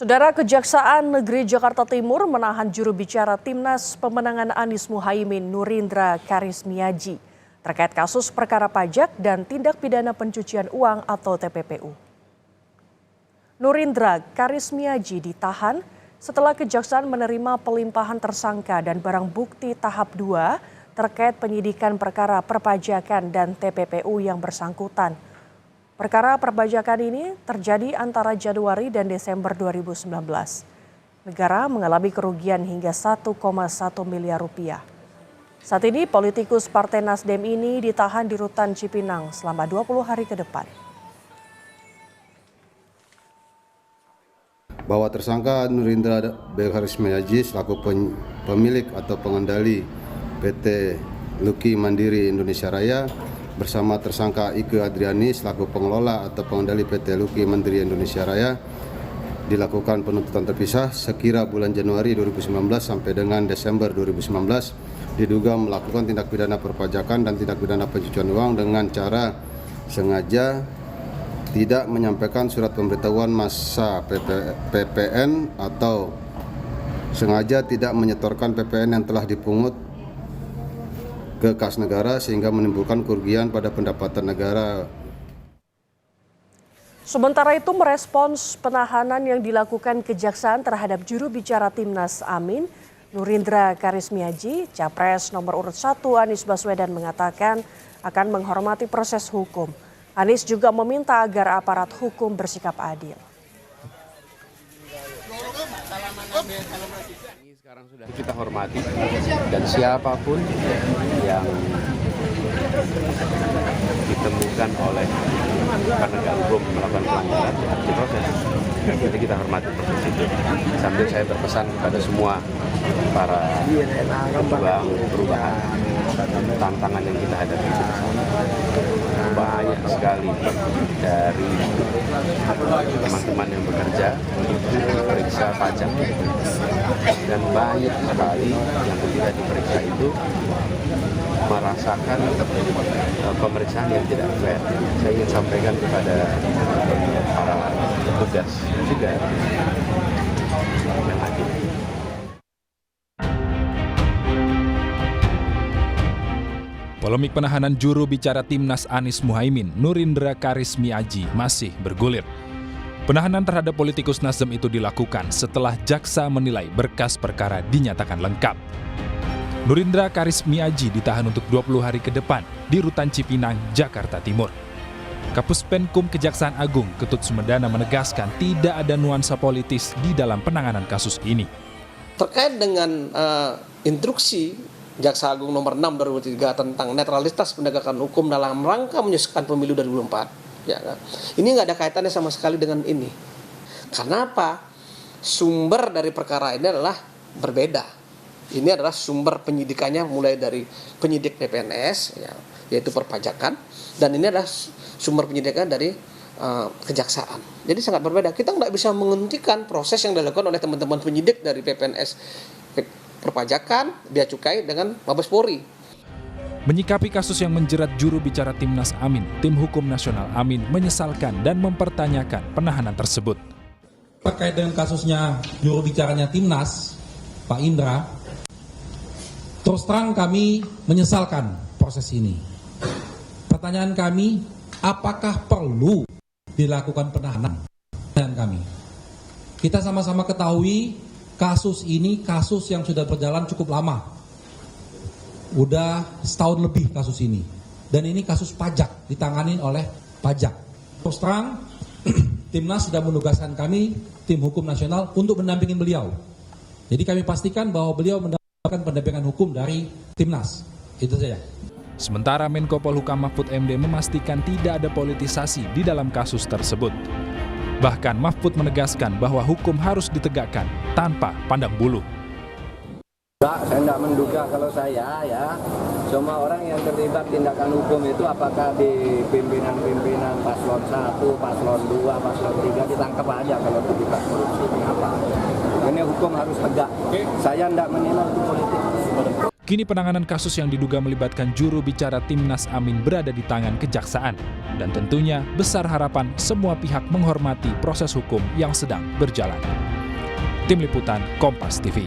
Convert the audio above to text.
Saudara, Kejaksaan Negeri Jakarta Timur menahan juru bicara Timnas Pemenangan Anies Muhaimin Nurindra Karismiaji terkait kasus perkara pajak dan tindak pidana pencucian uang atau TPPU. Nurindra Karismiaji ditahan setelah Kejaksaan menerima pelimpahan tersangka dan barang bukti tahap 2 terkait penyidikan perkara perpajakan dan TPPU yang bersangkutan. Perkara perpajakan ini terjadi antara Januari dan Desember 2019. Negara mengalami kerugian hingga 1,1 miliar rupiah. Saat ini politikus Partai Nasdem ini ditahan di Rutan Cipinang selama 20 hari ke depan. Bahwa tersangka Nurindra Karismiaji selaku pemilik atau pengendali PT Luki Mandiri Indonesia Raya bersama tersangka Ike Adriani selaku pengelola atau pengendali PT Luki Mandiri Indonesia Raya dilakukan penuntutan terpisah sekira bulan Januari 2019 sampai dengan Desember 2019 diduga melakukan tindak pidana perpajakan dan tindak pidana pencucian uang dengan cara sengaja tidak menyampaikan surat pemberitahuan masa PPN atau sengaja tidak menyetorkan PPN yang telah dipungut ke kas negara sehingga menimbulkan kerugian pada pendapatan negara. Sementara itu merespons penahanan yang dilakukan Kejaksaan terhadap juru bicara Timnas Amin, Nurindra Karismiaji, Capres nomor urut 1 Anies Baswedan mengatakan akan menghormati proses hukum. Anies juga meminta agar aparat hukum bersikap adil. Sekarang sudah kita hormati dan siapapun yang ditemukan oleh penegak hukum melakukan pelanggaran harus diproses. Jadi kita hormati proses itu. Sambil saya berpesan kepada semua para pejuang perubahan tantangan yang kita hadapi banyak sekali dari teman-teman yang bekerja periksa pajak dan banyak sekali yang tidak diperiksa itu merasakan pemeriksaan yang tidak fair. Saya ingin sampaikan kepada para petugas juga yang adil. Polemik penahanan juru bicara Timnas Anies Muhaimin, Nurindra Karismiaji masih bergulir. Penahanan terhadap politikus Nasdem itu dilakukan setelah jaksa menilai berkas perkara dinyatakan lengkap. Nurindra Karismiaji ditahan untuk 20 hari ke depan di Rutan Cipinang, Jakarta Timur. Kapus Penkum Kejaksaan Agung Ketut Sumedana menegaskan tidak ada nuansa politis di dalam penanganan kasus ini. Terkait dengan instruksi Jaksa Agung nomor 6 2003 tentang netralitas penegakan hukum dalam rangka menyukseskan pemilu 2024, ya kan? Ini nggak ada kaitannya sama sekali dengan ini. Karena apa? Sumber dari perkara ini adalah berbeda. Ini adalah sumber penyidikannya mulai dari penyidik PPNS, ya, yaitu perpajakan, dan ini adalah sumber penyidikan dari kejaksaan. Jadi sangat berbeda. Kita nggak bisa menghentikan proses yang dilakukan oleh teman-teman penyidik dari PPNS perpajakan, bea cukai dengan Mabes Polri. Menyikapi kasus yang menjerat juru bicara Timnas Amin, Tim Hukum Nasional Amin menyesalkan dan mempertanyakan penahanan tersebut. Terkait dengan kasusnya juru bicaranya Timnas, Pak Indra, terus terang kami menyesalkan proses ini. Pertanyaan kami, apakah perlu dilakukan penahanan? Pertanyaan kami. Kita sama-sama ketahui kasus ini kasus yang sudah berjalan cukup lama. Udah setahun lebih kasus ini. Dan ini kasus pajak, ditangani oleh pajak. Terus terang, Timnas sudah menugaskan kami, Tim Hukum Nasional, untuk mendampingi beliau. Jadi kami pastikan bahwa beliau mendapatkan pendampingan hukum dari Timnas. Itu saja. Sementara Menko Polhukam Mahfud MD memastikan tidak ada politisasi di dalam kasus tersebut. Bahkan Mahfud menegaskan bahwa hukum harus ditegakkan tanpa pandang bulu. Saya tidak menduga kalau saya ya, semua orang yang terlibat tindakan hukum itu apakah di pimpinan-pimpinan paslon 1, paslon 2, paslon 3 ditangkap aja kalau terlibat korupsi. Kenapa? Ini hukum harus tegak. Saya tidak menilai itu politik. Kini penanganan kasus yang diduga melibatkan juru bicara Timnas Amin berada di tangan Kejaksaan. Dan tentunya besar harapan semua pihak menghormati proses hukum yang sedang berjalan. Tim Liputan Kompas TV.